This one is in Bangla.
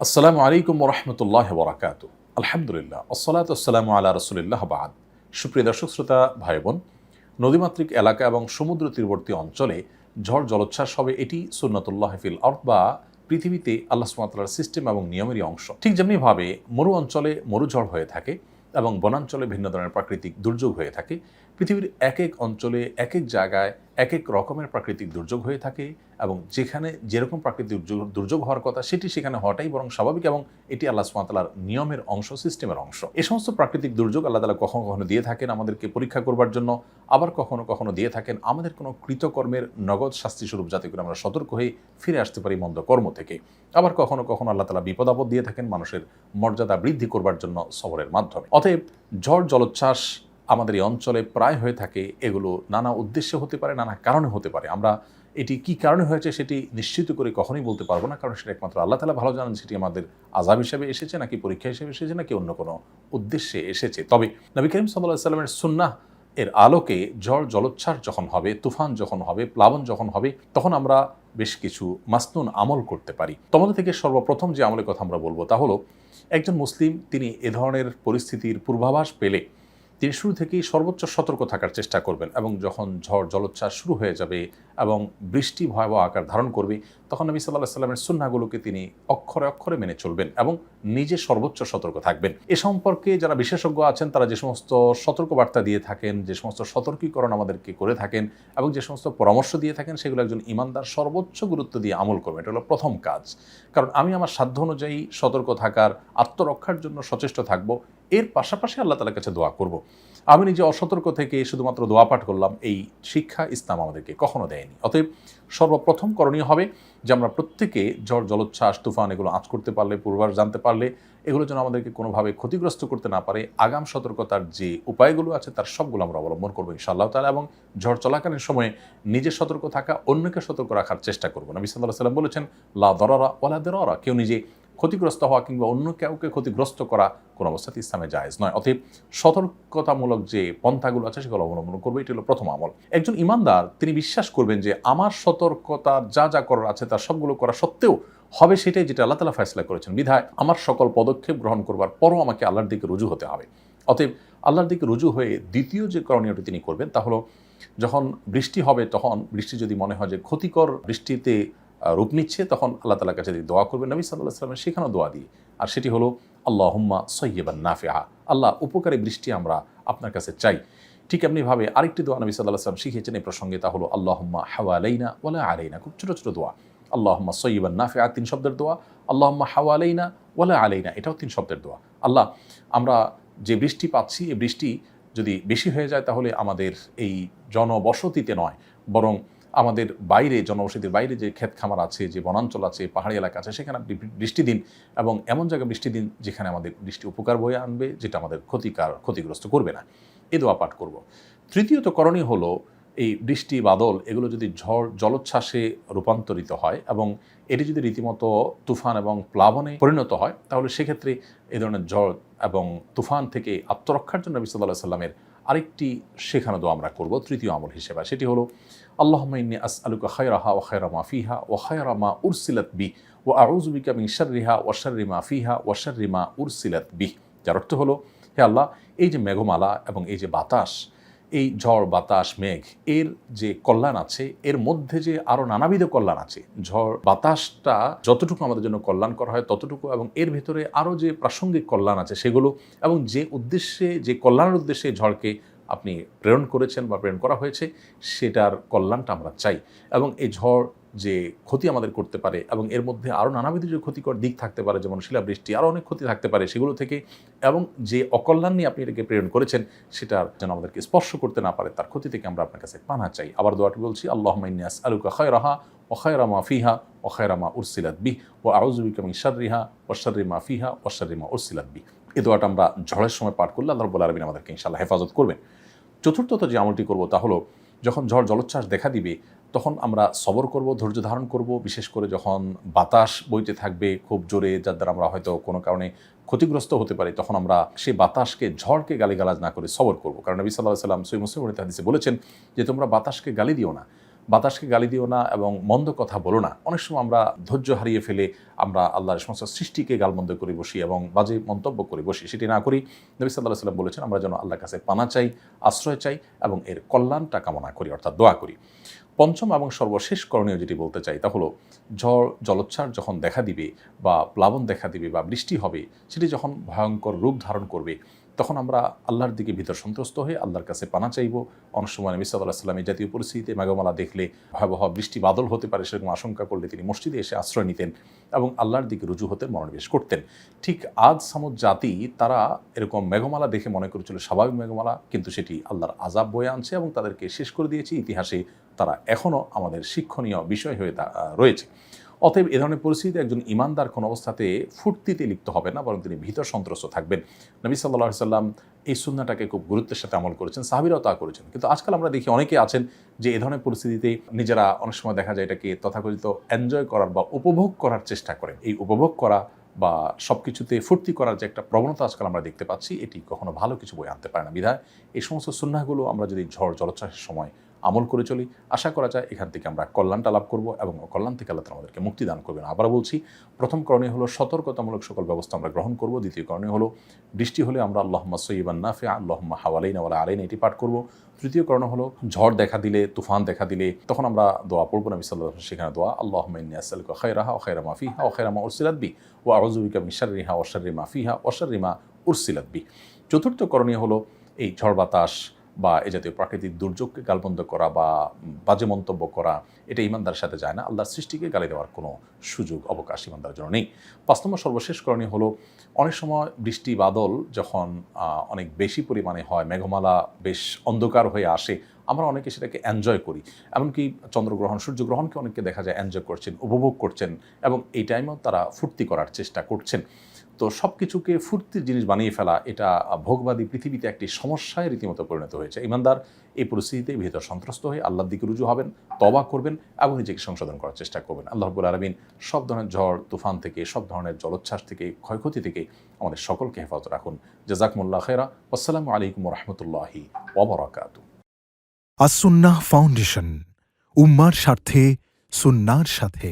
আসসালামু আলাইকুম ওরহমতুল্লাহ বরাকাত। আলহামদুলিল্লাহ, আসসালাতু ওয়াসসালামু আলা রাসূলিল্লাহ বাদ। সুপ্রিয় দর্শক শ্রোতা ভাই বোন, নদীমাতৃক এলাকা এবং সমুদ্র তীরবর্তী অঞ্চলে ঝড় জলোচ্ছ্বাস হবে, এটি সুন্নাতুল্লাহ ফিল আরদ বা পৃথিবীতে আল্লাহ সুবহানাহু ওয়া তাআলার সিস্টেম এবং নিয়মেরই অংশ। ঠিক যেমনিভাবে মরু অঞ্চলে মরুঝড় হয়ে থাকে এবং বনাঞ্চলে ভিন্ন ধরনের প্রাকৃতিক দুর্যোগ হয়ে থাকে, পৃথিবীর এক এক অঞ্চলে এক এক জায়গায় এক এক রকমের প্রাকৃতিক দুর্যোগ হয়ে থাকে এবং যেখানে যেরকম প্রাকৃতিক দুর্যোগ হওয়ার কথা সেটি সেখানে হওয়াটাই বরং স্বাভাবিক এবং এটি আল্লাহ সুবহানাহু ওয়া তাআলার নিয়মের অংশ, সিস্টেমের অংশ। এই সমস্ত প্রাকৃতিক দুর্যোগ আল্লাহ তাআলা কখনো কখনো দিয়ে থাকেন আমাদেরকে পরীক্ষা করবার জন্য, আবার কখনো কখনো দিয়ে থাকেন আমাদের কোনো কৃতকর্মের নগদ শাস্তিস্বরূপ, যাতে করে আমরা সতর্ক হয়ে ফিরে আসতে পারি মন্দ কর্ম থেকে। আবার কখনো কখনো আল্লাহ তাআলা বিপদ আপদ দিয়ে থাকেন মানুষের মর্যাদা বৃদ্ধি করবার জন্য সবরের মাধ্যমে। অতএব ঝড় জলোচ্ছ্বাস আমাদের এই অঞ্চলে প্রায় হয়ে থাকে। এগুলো নানা উদ্দেশ্যে হতে পারে, নানা কারণে হতে পারে। আমরা এটি কি কারণে হয়েছে সেটি নিশ্চিত করে কখনোই বলতে পারবো না, কারণ সেটা একমাত্র আল্লাহ তাআলা ভালো জানেন সেটি আমাদের আযাব হিসেবে এসেছে নাকি পরীক্ষা হিসেবে এসেছে নাকি অন্য কোনো উদ্দেশ্যে এসেছে। তবে নবী করিম সাল্লাল্লাহু আলাইহি ওয়াসাল্লামের সুন্নাহ এর আলোকে ঝড় জলোচ্ছ্বাস যখন হবে, তুফান যখন হবে, প্লাবন যখন হবে, তখন আমরা বেশ কিছু মাসনুন আমল করতে পারি। তোমাদের থেকে সর্বপ্রথম যে আমলের কথা আমরা বলবো তা হলো, একজন মুসলিম তিনি এ ধরনের পরিস্থিতির পূর্বাভাস পেলে তিনি শুরু থেকেই সর্বোচ্চ সতর্ক থাকার চেষ্টা করবেন এবং যখন ঝড় জলোচ্ছ্বাস শুরু হয়ে যাবে এবং বৃষ্টি ভয়াবহ আকার ধারণ করবে, তখন নবী সাল্লাল্লাহু আলাইহি ওয়াসাল্লামের সুন্নাহগুলোকে তিনি অক্ষরে অক্ষরে মেনে চলবেন এবং নিজে সর্বোচ্চ সতর্ক থাকবেন। এ সম্পর্কে যারা বিশেষজ্ঞ আছেন তারা যে সমস্ত সতর্কবার্তা দিয়ে থাকেন, যে সমস্ত সতর্কীকরণ আমাদেরকে করে থাকেন এবং যে সমস্ত পরামর্শ দিয়ে থাকেন, সেগুলো একজন ঈমানদার সর্বোচ্চ গুরুত্ব দিয়ে আমল করবে। এটা হলো প্রথম কাজ। কারণ আমি আমার সাধ্য অনুযায়ী সতর্ক থাকার, আত্মরক্ষার জন্য সচেষ্ট থাকব, এর পাশাপাশি আল্লাহ তাআলার কাছে দোয়া করব। আমি নিজে অসতর্ক থেকে শুধুমাত্র দোয়া পাঠ করলাম, এই শিক্ষা ইসলাম আমাদেরকে কখনো দেয়নি। অতএব সর্বপ্রথম করণীয় হবে যে আমরা প্রত্যেকে ঝড় জলোচ্ছ্বাস তুফান এগুলো আঁচ করতে পারলে, পূর্বাভাস জানতে পারলে, এগুলো যেন আমাদেরকে কোনোভাবে ক্ষতিগ্রস্ত করতে না পারে, আগাম সতর্কতার যে উপায়গুলো আছে তার সবগুলো আমরা অবলম্বন করবো ইনশাআল্লাহ তাআলা। এবং ঝড় চলাকালীন সময়ে নিজে সতর্ক থাকা, অন্যকে সতর্ক রাখার চেষ্টা করবো। নবী সাল্লাল্লাহু আলাইহি ওয়াসাল্লাম বলেছেন, লা দরারা ওয়ালা দিরারা, কেউ নিজে ক্ষতিগ্রস্ত হওয়া কিংবা অন্য কাউকে ক্ষতিগ্রস্ত করা কোনো অবস্থাতে ইসলামে জায়েজ নয়। অতএব সতর্কতামূলক যে পন্থাগুলো আছে সেগুলো অবলম্বন করবে, এটি হলো প্রথম আমল। একজন ঈমানদার তিনি বিশ্বাস করবেন যে আমার সতর্কতার যা যা করার আছে তার সবগুলো করা সত্ত্বেও হবে সেটাই যেটা আল্লাহ তাআলা ফয়সালা করেছেন, বিধায় আমার সকল পদক্ষেপ গ্রহণ করবার পরও আমাকে আল্লাহর দিকে রুজু হতে হবে। অতএব আল্লাহর দিকে রুজু হয়ে দ্বিতীয় যে করণীয়টি তিনি করবেন তা হলো, যখন বৃষ্টি হবে তখন বৃষ্টি যদি মনে হয় যে ক্ষতিকর বৃষ্টিতে রূপ নিচ্ছে, তখন আল্লাহ তাআলার কাছে দোয়া করবেন নবী সাল্লাল্লাহু আলাইহি ওয়াসাল্লামের শেখানো দোয়া দিয়ে। আর সেটি হলো আল্লাহুম্মা সাইয়্যিবান নাফিআ, আল্লাহ উপকারী বৃষ্টি আমরা আপনার কাছে চাই। ঠিক এমনিভাবে আরেকটি দোয়া নবী সাল্লাল্লাহু আলাইহি ওয়াসাল্লাম শিখিয়েছেন এই প্রসঙ্গে, তা হলো আল্লাহুম্মা হাওয়ালাইনা ওয়ালা আলাইনা। খুব ছোট ছোট দোয়া। আল্লাহুম্মা সাইয়্যিবান নাফিআ 3 শব্দের দোয়া, আল্লাহুম্মা হাওয়ালাইনা ওয়ালা আলাইনা এটাও 3 শব্দের দোয়া। আল্লাহ, আমরা যে বৃষ্টি পাচ্ছি এই বৃষ্টি যদি বেশি হয়ে যায় তাহলে আমাদের এই জনবসতিতে নয়, বরং আমাদের বাইরে, জনবসতির বাইরে যে ক্ষেত খামার আছে, যে বনাঞ্চল আছে, পাহাড়ি এলাকা আছে, সেখানে বৃষ্টি দিন এবং এমন জায়গায় বৃষ্টি দিন যেখানে আমাদের বৃষ্টি উপকার বয়ে আনবে, যেটা আমাদের ক্ষতিগ্রস্ত করবে না। এ দোয়া পাঠ করব। তৃতীয়ত করণীয় হলো, এই বৃষ্টি বাদল এগুলো যদি ঝড় জলোচ্ছ্বাসে রূপান্তরিত হয় এবং এটি যদি রীতিমতো তুফান এবং প্লাবনে পরিণত হয়, তাহলে সেক্ষেত্রে এই ধরনের ঝড় এবং তুফান থেকে আত্মরক্ষার জন্য নবী সাল্লাল্লাহু আলাইহি ওয়াসাল্লামের আরেকটি শেখানো দোয়া আমরা করব তৃতীয় আমল হিসেবে। সেটি হলো আল্লাহুম্মা ইন্নী আসআলুকা খায়রাহা ওয়া খায়রা মা ফিহা ওয়া খায়রা মা উরসিলাত বি ওয়া আউযু বিকা মিন শাররিহা ওয়া শাররি মা ফিহা ওয়া শাররি মা উরসিলাত বি। যার অর্থ হলো, হে আল্লাহ, এই যে মেঘমালা এবং এই যে বাতাস, এই ঝড় বাতাস মেঘ, এর যে কল্যাণ আছে এর মধ্যে যে আরও নানাবিধ কল্যাণ আছে। ঝড় বাতাসটা যতটুকু আমাদের জন্য কল্যাণ করা হয় ততটুকু, এবং এর ভেতরে আরও যে প্রাসঙ্গিক কল্যাণ আছে সেগুলো, এবং যে উদ্দেশ্যে, যে কল্যাণের উদ্দেশ্যে ঝড়কে আপনি প্রেরণ করেছেন বা প্রেরণ করা হয়েছে সেটার কল্যাণটা আমরা চাই। এবং এই ঝড় যে ক্ষতি আমাদের করতে পারে এবং এর মধ্যে আরও নানাবিধ যে ক্ষতিকর দিক থাকতে পারে, যেমন শিলাবৃষ্টি, আরও অনেক ক্ষতি থাকতে পারে সেগুলো থেকে, এবং যে অকল্যাণ নিয়ে আপনি এটাকে প্রেরণ করেছেন সেটার যেন আমাদেরকে স্পর্শ করতে না পারে, তার ক্ষতি থেকে আমরা আপনার কাছে পানা চাই। আবার দোয়াটি বলছি, আল্লাহুম্মা ইন্নী আসআলুকা খায়রাহা ওয়া খায়রা মা ফিহা ওয়া খায়রা মা উরসিলাত বিহি ওয়া আউযু বিকা মিন শাররিহা ওয়া শাররি মা ফিহা ওয়া শাররি মা উরসিলাত বিহি। এই দোয়াটা আমরা ঝড়ের সময় পাঠ করলে আল্লাহ রাব্বুল আলামিন আমাদেরকে ইনশাআল্লাহ হেফাজত করবেন। চতুর্থত যে আমলটি করব তা হলো, যখন ঝড় জলোচ্ছ্বাস দেখা দিবে তখন আমরা সবর করব, ধৈর্য ধারণ করব। বিশেষ করে যখন বাতাস বইতে থাকবে খুব জোরে, যার দ্বারা আমরা হয়তো কোনো কারণে ক্ষতিগ্রস্ত হতে পারি, তখন আমরা সেই বাতাসকে, ঝড়কে গালিগালাজ না করে সবর করব। কারণ নবী সাল্লাল্লাহু আলাইহি ওয়াসাল্লাম সহিহ মুসলিমের হাদিসে বলেছেন যে তোমরা বাতাসকে গালি দিও না, বাতাসকে গালি দিও না এবং মন্দ কথা বলো না। অনেক সময় আমরা ধৈর্য হারিয়ে ফেলে আমরা আল্লাহর সমস্ত সৃষ্টিকে গালমন্দ করে বসি এবং বাজে মন্তব্য করে বসি, সেটি না করি। নবী সাল্লাল্লাহু আলাইহি ওয়াসাল্লাম বলেছেন আমরা যেন আল্লাহর কাছে পানা চাই, আশ্রয় চাই এবং এর কল্যাণটা কামনা করি, অর্থাৎ দোয়া করি। পঞ্চম এবং সর্বশেষ করণীয় যেটি বলতে চাই তা হলো ঝড় জলোচ্ছ্বাস যখন দেখা দিবে বা প্লাবন দেখা দিবে বা বৃষ্টি হবে, সেটি যখন ভয়ঙ্কর রূপ ধারণ করবে, তখন আমরা আল্লাহর দিকে ভিতর সন্ত্রস্ত হয়ে আল্লাহর কাছে পানা চাইব। অনেক সময় নবী সাল্লাল্লাহু আলাইহি ওয়াসাল্লাম এই জাতীয় পরিস্থিতিতে মেঘমালা দেখলে, ভয়াবহ বৃষ্টি বাদল হতে পারে সেরকম আশঙ্কা করলে তিনি মসজিদে এসে আশ্রয় নিতেন এবং আল্লাহর দিকে রুজু হতে মনোনিবেশ করতেন। ঠিক আদ সামুদ জাতি তারা এরকম মেঘমালা দেখে মনে করেছিল স্বাভাবিক মেঘমালা, কিন্তু সেটি আল্লাহর আযাব বয়ে আনছে এবং তাদেরকে শেষ করে দিয়েছে। ইতিহাসে তারা এখনও আমাদের শিক্ষণীয় বিষয় হয়ে রয়েছে। অতএব এ ধরনের পরিস্থিতিতে একজন ঈমানদার কোনো অবস্থাতে ফুর্তিতে লিপ্ত হবে না, বরং তিনি ভীত সন্ত্রস্ত থাকবেন। নবী সাল্লাল্লাহু আলাইহি ওয়াসাল্লাম এই সুন্নাহটাকে খুব গুরুত্বের সাথে আমল করেছেন, সাহাবীরাও তা করেছেন। কিন্তু আজকাল আমরা দেখি অনেকে আছেন যে এ ধরনের পরিস্থিতিতে নিজেরা অনেক সময় দেখা যায় এটাকে তথাকথিত এনজয় করার বা উপভোগ করার চেষ্টা করেন। এই উপভোগ করা বা সব কিছুতে ফুর্তি করার যে একটা প্রবণতা আজকাল আমরা দেখতে পাচ্ছি, এটি কখনো ভালো কিছু বয়ে আনতে পারে না। বিধায় এই সমস্ত সুন্নাহগুলো আমরা যদি ঝড় জলোচ্ছ্বাসের সময় আমল করে চলি, আশা করা যায় এখান থেকে আমরা কল্যাণটা লাভ করব এবং কল্যাণ থেকে আল্লাহ আমাদেরকে মুক্তি দান করবেন। আবার বলছি, প্রথম করণীয় হলো সতর্কতামূলক সকল ব্যবস্থা আমরা গ্রহণ করব। দ্বিতীয় করণীয় হলো বৃষ্টি হলে আমরা আল্লাহুম্মা সাইয়্যিবান নাফিআ আল্লাহুম্মা হাওয়ালাইনা ওয়ালা আলাইনা এটি পাঠ করব। তৃতীয় করণীয় হলো ঝড় দেখা দিলে, তুফান দেখা দিলে তখন আমরা দোয়া পড়ব। নবী সাল্লাল্লাহু আলাইহি ওয়াসাল্লাম সেখানে দোয়া আল্লাহুম্মা ইন্নী আসআলুকা খায়রাহা ওয়া খায়রা মা ফিহা ওয়া খায়রা মা উরসিলাত বি ওয়া আউযু বিকা মিন শাররিহা ওয়া শাররি মা ফিহা ওয়া শাররি মা উরসিলাত বি। চতুর্থ করণীয় হলো এই ঝড় বাতাস বা এ জাতীয় প্রাকৃতিক দুর্যোগকে গালমন্দ করা বা বাজে মন্তব্য করা, এটা ইমানদারের সাথে যায় না। আল্লাহর সৃষ্টিকে গালি দেওয়ার কোনো সুযোগ অবকাশ ইমানদারের জন্য নেই। ৫ নম্বর সর্বশেষ করণীয় হলো অনেক সময় বৃষ্টি বাদল যখন অনেক বেশি পরিমাণে হয়, মেঘমালা বেশ অন্ধকার হয়ে আসে, আমরা অনেকে সেটাকে এনজয় করি। এমনকি চন্দ্রগ্রহণ, সূর্যগ্রহণকে অনেকে দেখা যায় এনজয় করছেন, উপভোগ করছেন এবং এই টাইমেও তারা ফুর্তি করার চেষ্টা করছেন। তো সব কিছুকে ফুর্তির জিনিস বানিয়ে ফেলা, এটা ভোগবাদী পৃথিবীতে একটি সমস্যায় রীতিমতো পরিণত হয়েছে। ঈমানদার এই পরিস্থিতিতে ভীত সন্ত্রস্ত হয়ে আল্লাহর দিকে রুজু হবেন, তওবা করবেন এবং নিজেকে সংশোধন করার চেষ্টা করবেন। আল্লাহ রাব্বুল আলামিন সব ধরনের ঝড় তুফান থেকে, সব ধরনের জলোচ্ছ্বাস থেকে, ক্ষয়ক্ষতি থেকে আমাদের সকলকে হেফাজত রাখুন। জাযাকুমুল্লাহ খায়রা। আসসালামু আলাইকুম ওয়া রাহমাতুল্লাহি ওয়া বারাকাতুহু। আস-সুন্নাহ ফাউন্ডেশন, উম্মার স্বার্থে সুন্নাহর সাথে।